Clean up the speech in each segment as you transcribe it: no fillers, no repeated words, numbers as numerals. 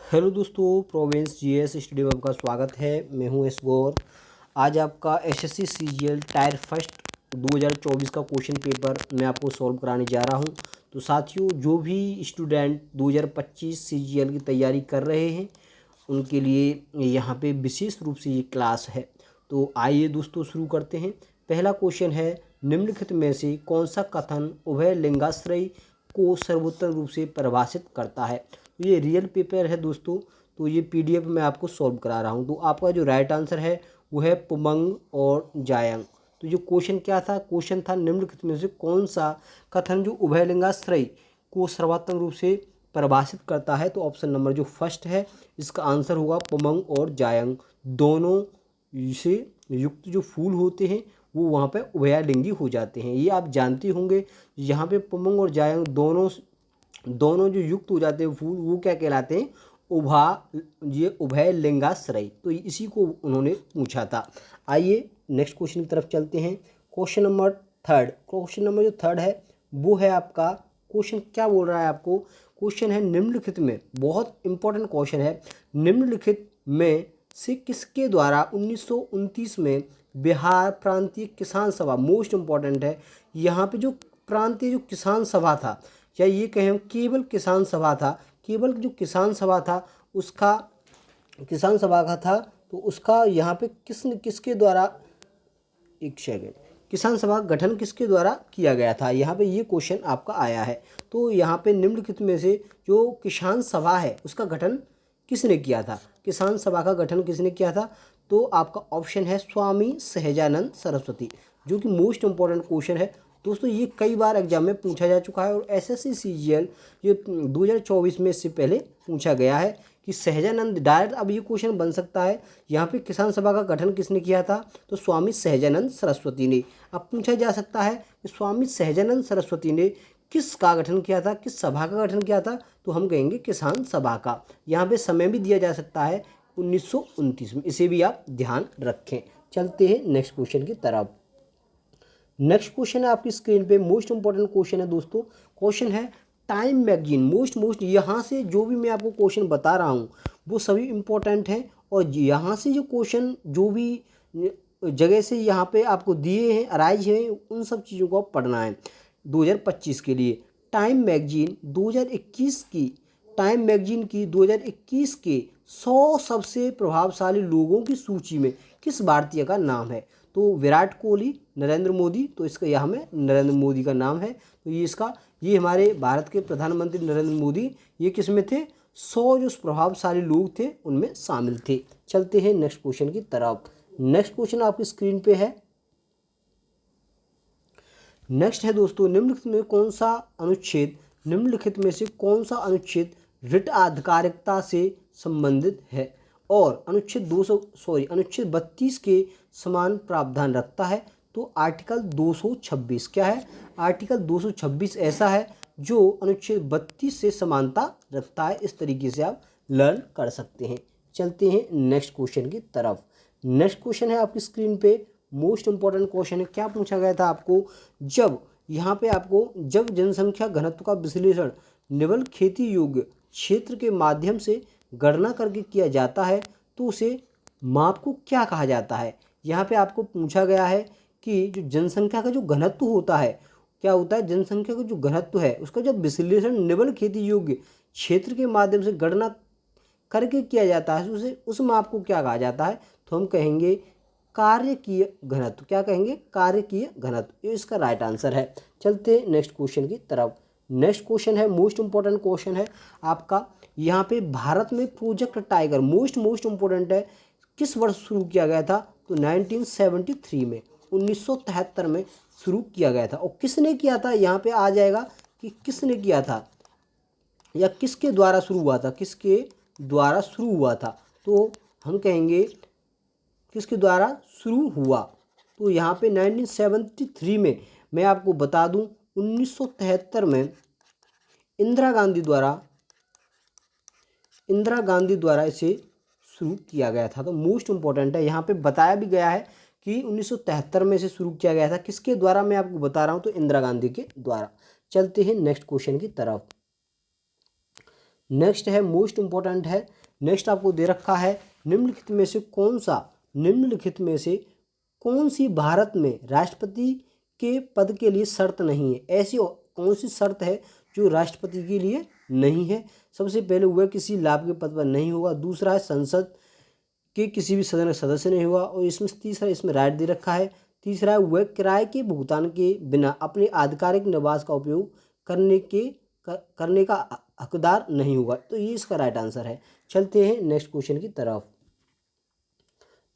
Hello दोस्तों, province GS study में आपका स्वागत है। मैं हूं एस गौर। आज आपका एसएससी सीजीएल टायर फर्स्ट 2024 का क्वेश्चन पेपर मैं आपको सॉल्व कराने जा रहा हूं। तो साथियों, जो भी स्टूडेंट 2025 सीजीएल की तैयारी कर रहे हैं उनके लिए यहाँ पे विशेष रूप से ये क्लास है। तो आइए दोस्तों शुरू करते हैं। पहला क्वेश्चन है, निम्नलिखित में से कौन सा कथन उभय लिंगाश्रय को सर्वोत्तम रूप से परिभाषित करता है। तो ये रियल पेपर है दोस्तों, तो ये पीडीएफ में आपको सॉल्व करा रहा हूँ। तो आपका जो राइट आंसर है वो है पुमंग और जायंग। तो जो क्वेश्चन क्या था, क्वेश्चन था निम्नलिखित में से कौन सा कथन जो उभयलिंगाश्रय को सर्वोत्तम रूप से परिभाषित करता है। तो ऑप्शन नंबर जो फर्स्ट है इसका आंसर होगा पुमंग और जायंग। दोनों से युक्त जो फूल होते हैं वो वहाँ पे उभयलिंगी हो जाते हैं। ये आप जानते होंगे, यहाँ पे पुमंग और जायंग दोनों दोनों जो युक्त हो जाते हैं फूल वो क्या कहलाते हैं, ये उभय लिंगाश्रय। तो इसी को उन्होंने पूछा था। आइए नेक्स्ट क्वेश्चन की तरफ चलते हैं। Question number third, question number जो थर्ड है वो है आपका, क्वेश्चन क्या बोल रहा है आपको, क्वेश्चन है निम्नलिखित में, बहुत इंपॉर्टेंट क्वेश्चन है, निम्नलिखित में से किसके द्वारा 1929 में बिहार प्रांतीय किसान सभा, मोस्ट इंपॉर्टेंट है यहाँ पे, जो प्रांतीय जो किसान सभा था, या ये कहें हम केवल किसान सभा था, केवल जो किसान सभा था उसका, किसान सभा का था, तो उसका यहाँ पे किसके द्वारा, एक सेकेंड, किसान सभा का गठन किसके द्वारा किया गया था, यहाँ पे ये क्वेश्चन आपका आया है। तो यहाँ पे निम्नलिखित में से जो किसान सभा है उसका गठन किसने किया था, किसान सभा का गठन किसने किया था। तो आपका ऑप्शन है स्वामी सहजानंद सरस्वती, जो कि मोस्ट इंपॉर्टेंट क्वेश्चन है दोस्तों। ये कई बार एग्जाम में पूछा जा चुका है और एसएससी सीजीएल ये 2024 में इससे पहले पूछा गया है कि सहजानंद, डायरेक्ट अब ये क्वेश्चन बन सकता है यहाँ पे किसान सभा का गठन किसने किया था, तो स्वामी सहजानंद सरस्वती ने। अब पूछा जा सकता है कि स्वामी सहजानंद सरस्वती ने किस का गठन किया था, किस सभा का गठन किया था, तो हम कहेंगे किसान सभा का। यहाँ पे समय भी दिया जा सकता है 1929 में, इसे भी आप ध्यान रखें। चलते हैं नेक्स्ट क्वेश्चन की तरफ। नेक्स्ट क्वेश्चन है आपकी स्क्रीन पे, मोस्ट इंपॉर्टेंट क्वेश्चन है दोस्तों। क्वेश्चन है टाइम मैगजीन, मोस्ट यहाँ से जो भी मैं आपको क्वेश्चन बता रहा हूँ वो सभी इंपॉर्टेंट हैं, और यहाँ से जो क्वेश्चन जो भी जगह से यहाँ पे आपको दिए हैं, अराइज हैं, उन सब चीज़ों को आप पढ़ना है 2025 के लिए। टाइम मैगजीन 2021 की, टाइम मैगजीन की 2021 के 100 सबसे प्रभावशाली लोगों की सूची में किस भारतीय का नाम है। तो विराट कोहली, नरेंद्र मोदी, तो इसका यहाँ में नरेंद्र मोदी का नाम है। तो ये हमारे भारत के प्रधानमंत्री नरेंद्र मोदी, ये किस में थे, 100 जो प्रभावशाली लोग थे उनमें शामिल थे। चलते हैं नेक्स्ट क्वेश्चन की तरफ। नेक्स्ट क्वेश्चन आपकी स्क्रीन पे है। नेक्स्ट है दोस्तों, निम्नलिखित में से कौन सा अनुच्छेद रिट आधिकारिकता से संबंधित है और अनुच्छेद 32 के समान प्रावधान रखता है। तो आर्टिकल 226 क्या है, आर्टिकल 226 ऐसा है जो अनुच्छेद 32 से समानता रखता है। इस तरीके से आप लर्न कर सकते हैं। चलते हैं नेक्स्ट क्वेश्चन की तरफ। नेक्स्ट क्वेश्चन है आपकी स्क्रीन पे, मोस्ट इंपॉर्टेंट क्वेश्चन है। क्या पूछा गया था आपको, जब यहाँ पे आपको, जब जनसंख्या घनत्व का विश्लेषण निवल खेती योग्य क्षेत्र के माध्यम से गणना करके किया जाता है तो उसे माप को क्या कहा जाता है। यहाँ पे आपको पूछा गया है कि जो जनसंख्या का जो घनत्व होता है, क्या होता है, जनसंख्या का जो घनत्व है उसका जब विश्लेषण निवल खेती योग्य क्षेत्र के माध्यम से गणना करके किया जाता है तो उसे, उस माप को क्या कहा जाता है, तो हम कहेंगे कार्यकीय घनत्व। क्या कहेंगे, कार्यकीय घनत्व। ये इसका राइट आंसर है। चलते हैं नेक्स्ट क्वेश्चन की तरफ। नेक्स्ट क्वेश्चन है, मोस्ट इंपॉर्टेंट क्वेश्चन है आपका, यहाँ पे भारत में प्रोजेक्ट टाइगर, मोस्ट इंपॉर्टेंट है, किस वर्ष शुरू किया गया था, तो 1973 में, 1973 में शुरू किया गया था। और किसने किया था, यहाँ पे आ जाएगा कि किसने किया था या किसके द्वारा शुरू हुआ था, किसके द्वारा शुरू हुआ था, तो हम कहेंगे किसके द्वारा शुरू हुआ। तो यहाँ पे 1973 में, मैं आपको बता दूं 1973 में इंदिरा गांधी द्वारा इसे शुरू किया गया था। तो मोस्ट इंपॉर्टेंट है, यहाँ पे बताया भी गया है कि 1973 में इसे शुरू किया गया था। किसके द्वारा, मैं आपको बता रहा हूँ, तो इंदिरा गांधी के द्वारा। चलते हैं नेक्स्ट क्वेश्चन की तरफ। नेक्स्ट है मोस्ट इम्पोर्टेंट है, नेक्स्ट आपको दे रखा है निम्नलिखित में से कौन सी भारत में राष्ट्रपति के पद के लिए शर्त नहीं है। ऐसी कौन सी शर्त है जो राष्ट्रपति के लिए नहीं है। सबसे पहले वह किसी लाभ के पद पर नहीं होगा, दूसरा है संसद के किसी भी सदन का सदस्य नहीं हुआ, और इसमें तीसरा इसमें राइट दे रखा है, तीसरा है वह किराए के भुगतान के बिना अपने आधिकारिक निवास का उपयोग करने का हकदार नहीं होगा। तो ये इसका राइट आंसर है। चलते हैं नेक्स्ट क्वेश्चन की तरफ।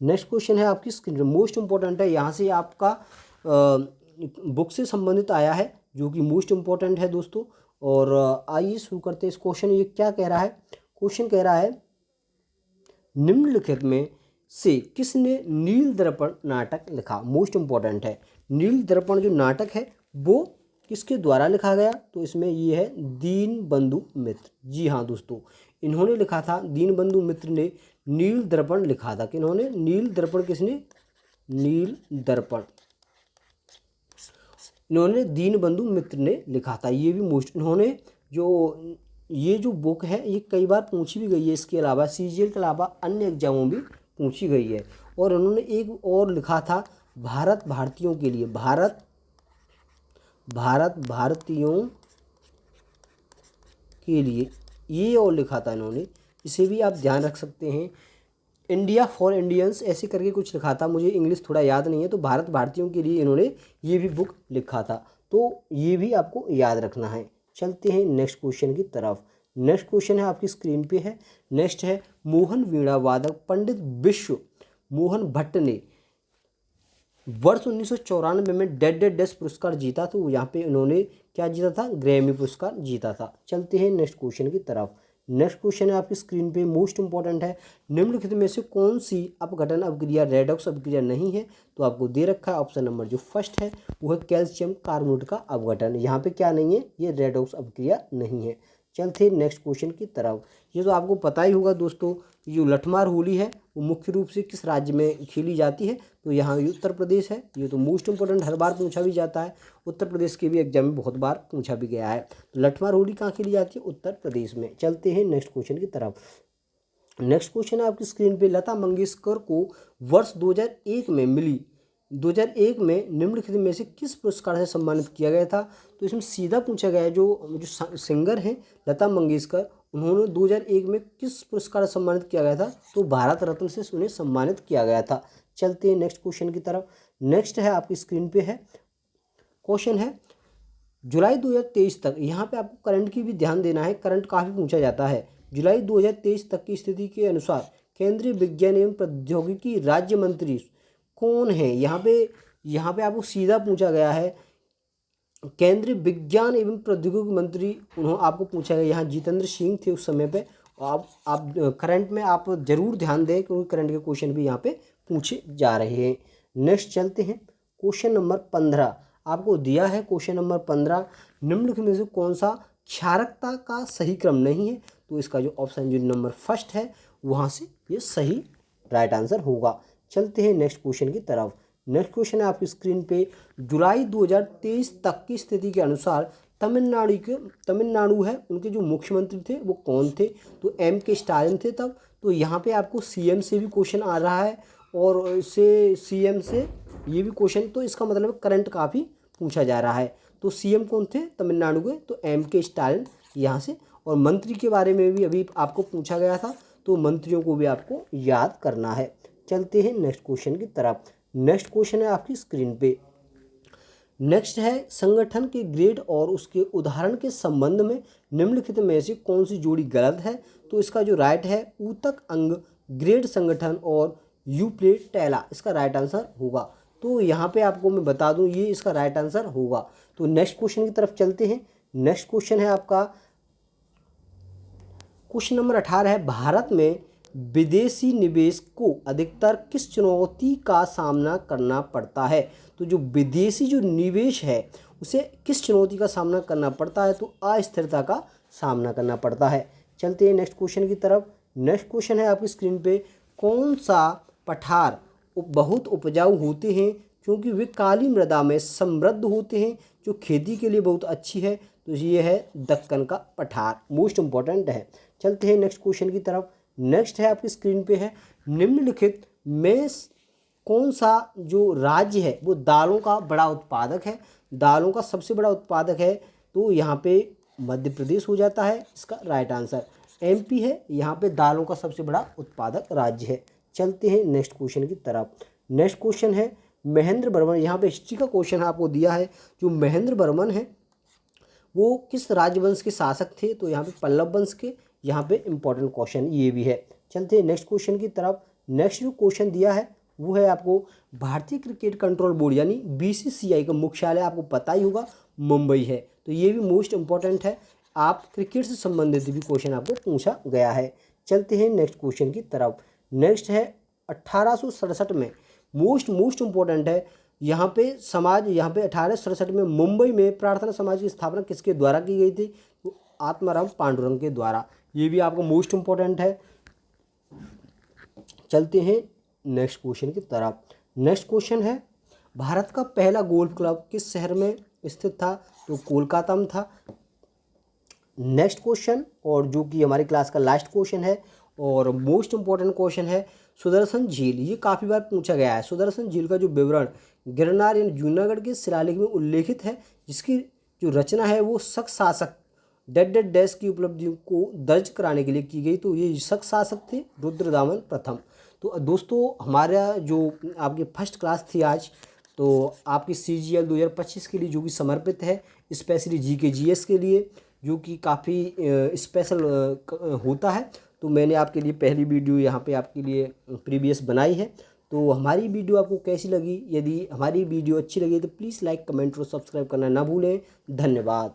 नेक्स्ट क्वेश्चन है आपकी स्क्रीन, मोस्ट इंपॉर्टेंट है, यहाँ से आपका बुक से संबंधित आया है जो कि मोस्ट इंपॉर्टेंट है दोस्तों। और आइए शुरू करते हैं इस क्वेश्चन। ये क्या कह रहा है, क्वेश्चन कह रहा है निम्नलिखित में से किसने नील दर्पण नाटक लिखा। मोस्ट इंपॉर्टेंट है, नील दर्पण जो नाटक है वो किसके द्वारा लिखा गया। तो इसमें ये है दीनबंधु मित्र। जी हाँ दोस्तों, इन्होंने लिखा था, दीनबंधु मित्र ने नील दर्पण लिखा था। किन्होंने नील दर्पण, किसने, नील दर्पण इन्होंने दीनबंधु मित्र ने लिखा था। ये भी मोस्ट, इन्होंने ये जो बुक है ये कई बार पूछी भी गई है, इसके अलावा सीजीएल के अलावा अन्य एग्जामों में पूछी गई है। और उन्होंने एक और लिखा था भारतीयों के लिए, भारतीयों के लिए, ये और लिखा था इन्होंने, इसे भी आप ध्यान रख सकते हैं। इंडिया फॉर इंडियंस ऐसे करके कुछ लिखा था, मुझे इंग्लिश थोड़ा याद नहीं है। तो भारतीयों के लिए इन्होंने ये भी बुक लिखा था, तो ये भी आपको याद रखना है। चलते हैं नेक्स्ट क्वेश्चन की तरफ। नेक्स्ट क्वेश्चन है आपकी स्क्रीन पे है। नेक्स्ट है मोहन वीणा वादक पंडित विश्व मोहन भट्ट ने वर्ष 1994 में डेड डेस पुरस्कार जीता। तो यहाँ पे इन्होंने क्या जीता था, ग्रैमी पुरस्कार जीता था। चलते हैं नेक्स्ट क्वेश्चन की तरफ। नेक्स्ट क्वेश्चन है आपकी स्क्रीन पे, मोस्ट इंपॉर्टेंट है, निम्नलिखित में से कौन सी अपघटन अभिक्रिया रेडॉक्स अभिक्रिया नहीं है। तो आपको दे रखा है ऑप्शन नंबर जो फर्स्ट है वो है कैल्शियम कार्बोनेट का अपघटन। यहाँ पे क्या नहीं है, ये रेडॉक्स अभिक्रिया नहीं है। चलते हैं नेक्स्ट क्वेश्चन की तरफ। ये तो आपको पता ही होगा दोस्तों, जो लठमार होली है वो मुख्य रूप से किस राज्य में खेली जाती है। तो यहाँ उत्तर प्रदेश है। ये तो मोस्ट इंपॉर्टेंट, हर बार पूछा भी जाता है, उत्तर प्रदेश के भी एग्जाम में बहुत बार पूछा भी गया है। तो लठमार होली कहाँ खेली जाती है, उत्तर प्रदेश में। चलते हैं नेक्स्ट क्वेश्चन की तरफ। नेक्स्ट क्वेश्चन है आपकी स्क्रीन पे, लता मंगेशकर को वर्ष 2001 में मिली 2001 में निम्नलिखित में से किस पुरस्कार से सम्मानित किया गया था। तो इसमें सीधा पूछा गया है, जो सिंगर हैं लता मंगेशकर, उन्होंने 2001 में किस पुरस्कार से सम्मानित किया गया था। तो भारत रत्न से उन्हें सम्मानित किया गया था। चलते हैं नेक्स्ट क्वेश्चन की तरफ। नेक्स्ट है आपकी स्क्रीन पे है, क्वेश्चन है जुलाई 2023 तक, यहाँ पे आपको करंट की भी ध्यान देना है, करंट काफ़ी पूछा जाता है। जुलाई 2023 तक की स्थिति के अनुसार केंद्रीय विज्ञान एवं प्रौद्योगिकी राज्य मंत्री कौन है। यहाँ पे आपको सीधा पूछा गया है, केंद्रीय विज्ञान एवं प्रौद्योगिकी मंत्री उन्होंने आपको पूछा गया, यहाँ जितेंद्र सिंह थे उस समय पे। आप करंट में आप जरूर ध्यान दें क्योंकि करंट के क्वेश्चन भी यहाँ पे पूछे जा रहे हैं। नेक्स्ट चलते हैं क्वेश्चन नंबर 15 आपको दिया है। क्वेश्चन नंबर 15, निम्नलिखित में से कौन सा क्षारकता का सही क्रम नहीं है। तो इसका जो ऑप्शन जो नंबर फर्स्ट है वहाँ से ये सही राइट आंसर होगा। चलते हैं नेक्स्ट क्वेश्चन की तरफ। नेक्स्ट क्वेश्चन है आपकी स्क्रीन पे, जुलाई 2023 तक की स्थिति के अनुसार तमिलनाडु है उनके जो मुख्यमंत्री थे वो कौन थे। तो M.K. स्टालिन थे तब। तो यहाँ पे आपको CM से भी क्वेश्चन आ रहा है और इससे CM से ये भी क्वेश्चन, तो इसका मतलब करंट काफ़ी पूछा जा रहा है। तो CM कौन थे तमिलनाडु के, तो M.K. स्टालिन यहाँ से। और मंत्री के बारे में भी अभी आपको पूछा गया था, तो मंत्रियों को भी आपको याद करना है। चलते हैं नेक्स्ट क्वेश्चन की तरफ। नेक्स्ट क्वेश्चन है आपकी स्क्रीन पे। नेक्स्ट है संगठन के ग्रेड और उसके उदाहरण के संबंध में निम्नलिखित में से कौन सी जोड़ी गलत है। तो इसका जो राइट है ऊतक अंग ग्रेड संगठन और यूप्लेटेला इसका राइट आंसर होगा। तो यहाँ पे आपको मैं बता दूं ये इसका राइट आंसर होगा। तो नेक्स्ट क्वेश्चन की तरफ चलते हैं। नेक्स्ट क्वेश्चन है आपका क्वेश्चन नंबर 18 है, भारत में विदेशी निवेश को अधिकतर किस चुनौती का सामना करना पड़ता है। तो जो विदेशी जो निवेश है उसे किस चुनौती का सामना करना पड़ता है। तो अस्थिरता का सामना करना पड़ता है। चलते हैं नेक्स्ट क्वेश्चन की तरफ। नेक्स्ट क्वेश्चन है आपकी स्क्रीन पे, कौन सा पठार बहुत उपजाऊ होते हैं क्योंकि वे काली मृदा में समृद्ध होते हैं जो खेती के लिए बहुत अच्छी है। तो ये है दक्कन का पठार, मोस्ट इम्पॉर्टेंट है। चलते हैं नेक्स्ट क्वेश्चन की तरफ। नेक्स्ट है आपकी स्क्रीन पे है, निम्नलिखित में कौन सा जो राज्य है वो दालों का बड़ा उत्पादक है। दालों का सबसे बड़ा उत्पादक है तो यहाँ पे मध्य प्रदेश हो जाता है इसका राइट आंसर। एमपी है यहाँ पे दालों का सबसे बड़ा उत्पादक राज्य है। चलते हैं नेक्स्ट क्वेश्चन की तरफ। नेक्स्ट क्वेश्चन है महेंद्र वर्मन, यहाँ पे हिस्ट्री का क्वेश्चन आपको दिया है। जो महेंद्र वर्मन है वो किस राजवंश के शासक थे, तो यहाँ पे पल्लव वंश के। यहाँ पे इंपॉर्टेंट क्वेश्चन ये भी है। चलते हैं नेक्स्ट क्वेश्चन की तरफ। नेक्स्ट जो क्वेश्चन दिया है वो है आपको भारतीय क्रिकेट कंट्रोल बोर्ड यानी बीसीसीआई का मुख्यालय आपको पता ही होगा मुंबई है, तो ये भी मोस्ट इंपॉर्टेंट है। आप क्रिकेट से संबंधित भी क्वेश्चन आपको पूछा गया है। चलते हैं नेक्स्ट क्वेश्चन की तरफ। नेक्स्ट है 1867 में, मोस्ट इंपॉर्टेंट है। यहाँ पे 1867 में मुंबई में प्रार्थना समाज की स्थापना किसके द्वारा की गई थी, तो आत्माराम पांडुरंग के द्वारा। ये भी आपको मोस्ट इंपॉर्टेंट है। चलते हैं नेक्स्ट क्वेश्चन की तरफ। नेक्स्ट क्वेश्चन है भारत का पहला गोल्फ क्लब किस शहर में स्थित था, तो कोलकाता में था। नेक्स्ट क्वेश्चन, और जो कि हमारी क्लास का लास्ट क्वेश्चन है और मोस्ट इंपॉर्टेंट क्वेश्चन है, सुदर्शन झील। ये काफ़ी बार पूछा गया है। सुदर्शन झील का जो विवरण गिरनार यानी जूनागढ़ के शिलालेख में उल्लेखित है, जिसकी जो रचना है वो शक शासक डैश की उपलब्धियों को दर्ज कराने के लिए की गई, तो ये शक शासक थे रुद्रदामन प्रथम। तो दोस्तों हमारा जो आपकी फर्स्ट क्लास थी आज, तो आपकी CGL 2025 के लिए जो कि समर्पित है स्पेशली GK GS के लिए, जो कि काफ़ी स्पेशल होता है। तो मैंने आपके लिए पहली वीडियो यहाँ पे आपके लिए प्रीवियस बनाई है। तो हमारी वीडियो आपको कैसी लगी, यदि हमारी वीडियो अच्छी लगी तो प्लीज़ लाइक कमेंट और सब्सक्राइब करना ना भूलें। धन्यवाद।